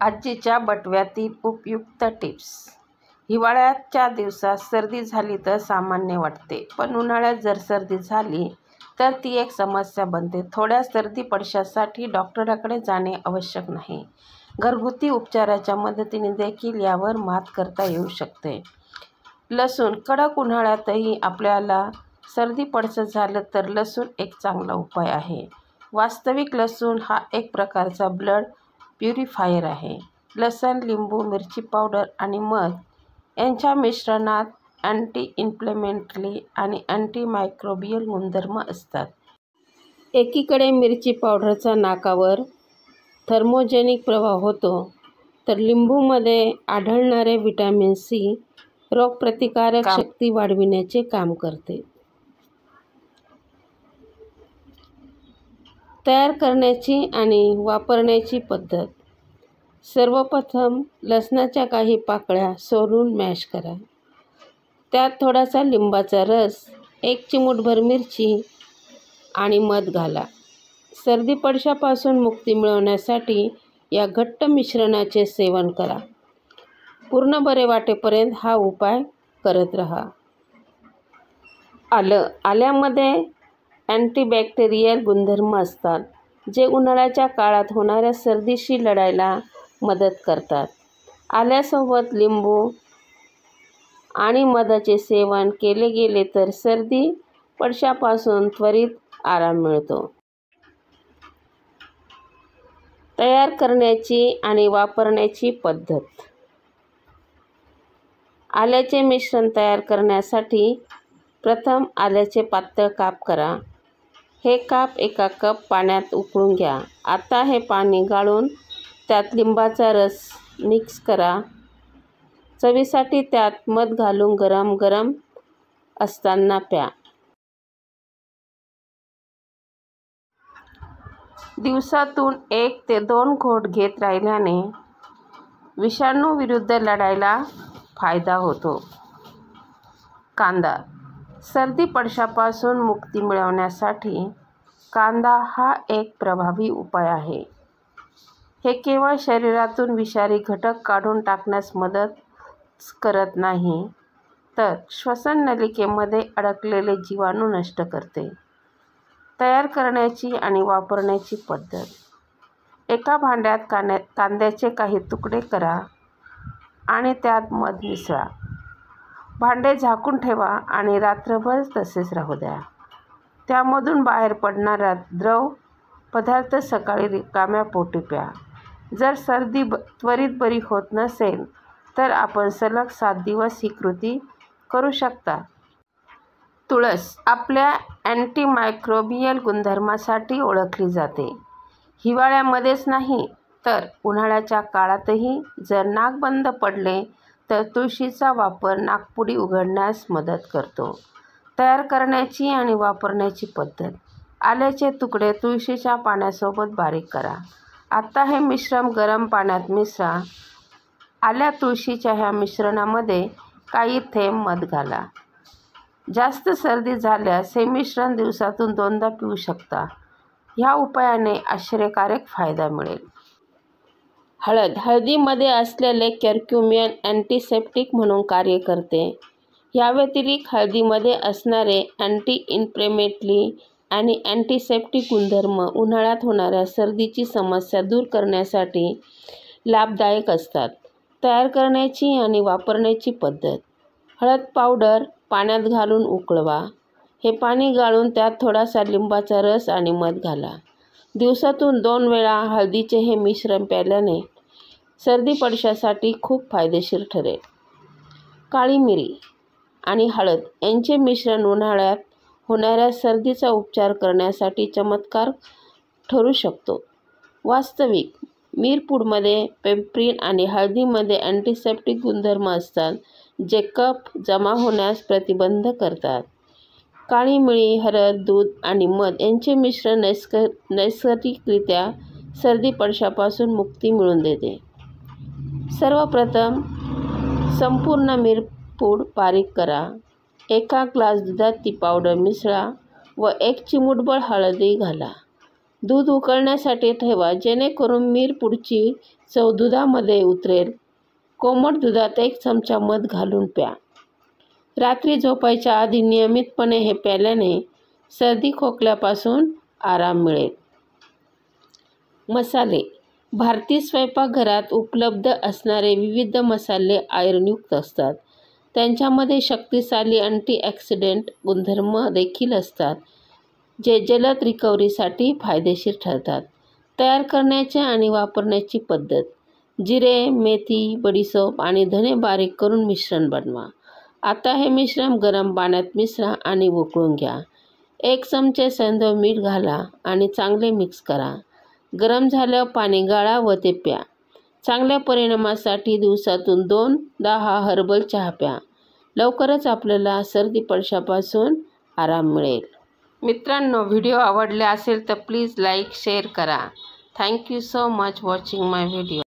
आजीच्या बटव्यातील उपयुक्त टिप्स. हिवाळ्याच्या दिवसात सर्दी झाली तर सामान्य वाटते, पण उन्हाळ्यात जर सर्दी झाली तर ती एक समस्या बनते. थोड्या सर्दी पडशासाठी डॉक्टरांकडे जाणे आवश्यक नाही. घरगुती उपचाराच्या मदतीने देखील यावर मात करता येऊ शकते. लसूण. कडक उन्हाळ्यातही आपल्याला सर्दी पडसं झालं तर लसूण एक चांगला उपाय आहे. वास्तविक लसूण हा एक प्रकारचा ब्लड प्युरिफायर आहे. लसण, लिंबू, मिरची पावडर आणि मध यांच्या मिश्रणात अँटी इन्फ्लेमेटरी आणि अँटी मायक्रोबियल गुणधर्म असतात. एकीकडे मिरची पावडरचा नाकावर थर्मोजेनिक प्रभाव होतो, तर लिंबूमध्ये आढळणारे व्हिटॅमिन सी रोगप्रतिकारक शक्ती वाढविण्याचे काम करते. तयार करण्याची आणि वापरण्याची पद्धत. सर्वप्रथम लसणाच्या काही पाकळ्या सोलून मॅश करा. त्यात थोडासा लिंबाचा रस, 1 चिमूटभर मिरची आणि मध घाला. सर्दी पडशापासून मुक्ती मिळवण्यासाठी या घट्ट मिश्रणाचे सेवन करा. पूर्ण बरे वाटेपर्यंत हा उपाय करत राहा. आलं. आल्यामध्ये अँटीबॅक्टेरियल गुणधर्म असतात, जे उन्हाळ्याच्या काळात होणाऱ्या सर्दीशी लढायला मदत करतात. आल्यासोबत लिंबू आणि मधाचे सेवन केले गेले तर सर्दी पडशापासून त्वरित आराम मिळतो. तयार करण्याची आणि वापरण्याची पद्धत. आल्याचे मिश्रण तयार करण्यासाठी प्रथम आल्याचे पातळ काप करा. हे काप एका कप पाण्यात उकळून घ्या. आता हे पाणी गाळून त्यात लिंबाचा रस मिक्स करा. चवीसाठी त्यात मध घालून गरम गरम असताना प्या. दिवसातून 1 ते 2 घोट घेत राहिल्याने विषाणूविरुद्ध लढायला फायदा होतो. कांदा. सर्दी पडशापासून मुक्ती मिळवण्यासाठी कांदा हा एक प्रभावी उपाय आहे. हे केवळ शरीरातून विषारी घटक काढून टाकण्यास मदत करत नाही, तर श्वसन नलिकेमध्ये अडकलेले जीवाणू नष्ट करते. तयार करण्याची आणि वापरण्याची पद्धत. एका भांड्यात कांद्याचे काही तुकडे करा आणि त्यात मध मिसळा. भांडे झाकून ठेवा आणि रात्रभर तसेच राहू द्या. त्यामधून बाहेर पडणारा द्रव पदार्थ सकाळी रिकाम्या पोटी प्या. जर सर्दी त्वरित बरी होत नसेल तर आपण सलग 7 दिवस ही कृती करू शकता. तुळस आपल्या अँटीमायक्रोबियल गुणधर्मासाठी ओळखली जाते. हिवाळ्यामध्येच नाही तर उन्हाळ्याच्या काळातही जर नाक बंद पडले तर तुळशीचा वापर नाकपुडी उघडण्यास मदत करतो. तयार करण्याची आणि वापरण्याची पद्धत. आल्याचे तुकडे तुळशीच्या पाण्यासोबत बारीक करा. आता हे मिश्रण गरम पाण्यात मिसळा. आल्या तुळशीच्या ह्या मिश्रणामध्ये काही थेंब मध घाला. जास्त सर्दी झाल्यास हे मिश्रण दिवसातून 2दा पिऊ शकता. ह्या उपायाने आश्चर्यकारक फायदा मिळेल. हळद. हळदीमध्ये असलेले कर्क्युमिन अँटिसेप्टिक म्हणून कार्य करते. या व्यतिरिक्त हळदीमध्ये असणारे अँटी इन्फ्लेमेटरी आणि अँटिसेप्टिक गुणधर्म उन्हाळ्यात होणाऱ्या सर्दीची समस्या दूर करण्यासाठी लाभदायक असतात. तयार करण्याची आणि वापरण्याची पद्धत. हळद पावडर पाण्यात घालून उकळवा. हे पाणी गाळून त्यात थोडासा लिंबाचा रस आणि मध घाला. दिवसातून 2 वेळा हळदीचे हे मिश्रण प्यायल्याने सर्दी पडशासाठी खूप फायदेशीर ठरेल. काळी मिरी आणि हळद यांचे मिश्रण उन्हाळ्यात होणाऱ्या सर्दीचा उपचार करण्यासाठी चमत्कार ठरू शकतो. वास्तविक मिरपूडमध्ये पेप्रिन आणि हळदीमध्ये अँटिसेप्टिक गुणधर्म असतात, जे कफ जमा होण्यास प्रतिबंध करतात. काळी मिरी, हळद, दूध आणि मध यांचे मिश्रण नैसर्गिकरित्या सर्दी पडशापासून मुक्ती मिळवून देते. सर्वप्रथम संपूर्ण मिरपूड बारीक करा. एका ग्लास दुधात ती पावडर मिसळा व 1 चिमूटभर हळदी घाला. दूध उकळण्यासाठी ठेवा, जेणेकरून मिरपूडची चव दुधामध्ये उतरेल. कोमट दुधात 1 चमचा मध घालून प्या. रात्री झोपायच्या आधी नियमितपणे हे प्यायल्याने सर्दी खोकल्यापासून आराम मिळेल. मसाले. भारतीय स्वयंपाकघरात उपलब्ध असणारे विविध मसाले आयर्नयुक्त असतात. त्यांच्यामध्ये शक्तिशाली अँटीऑक्सिडंट गुणधर्म देखील असतात, जे जलद रिकव्हरीसाठी फायदेशीर ठरतात. तयार करण्याची आणि वापरण्याची पद्धत. जिरे, मेथी, बडीशेप आणि धणे बारीक करून मिश्रण बनवा. आता हे मिश्रण गरम पाण्यात मिसळा आणि उकळून घ्या. 1 चमचे सैंधव मीठ घाला आणि चांगले मिक्स करा. गरम झाल्यावर पाणी गाळा व ते प्या. चांगल्या परिणामासाठी दिवसातून 2दा हा हर्बल चहा प्या. लवकरच आपल्याला सर्दी पडशापासून आराम मिळेल. मित्रांनो, व्हिडिओ आवडला असेल तर प्लीज लाईक, शेअर करा. Thank you so much watching my video.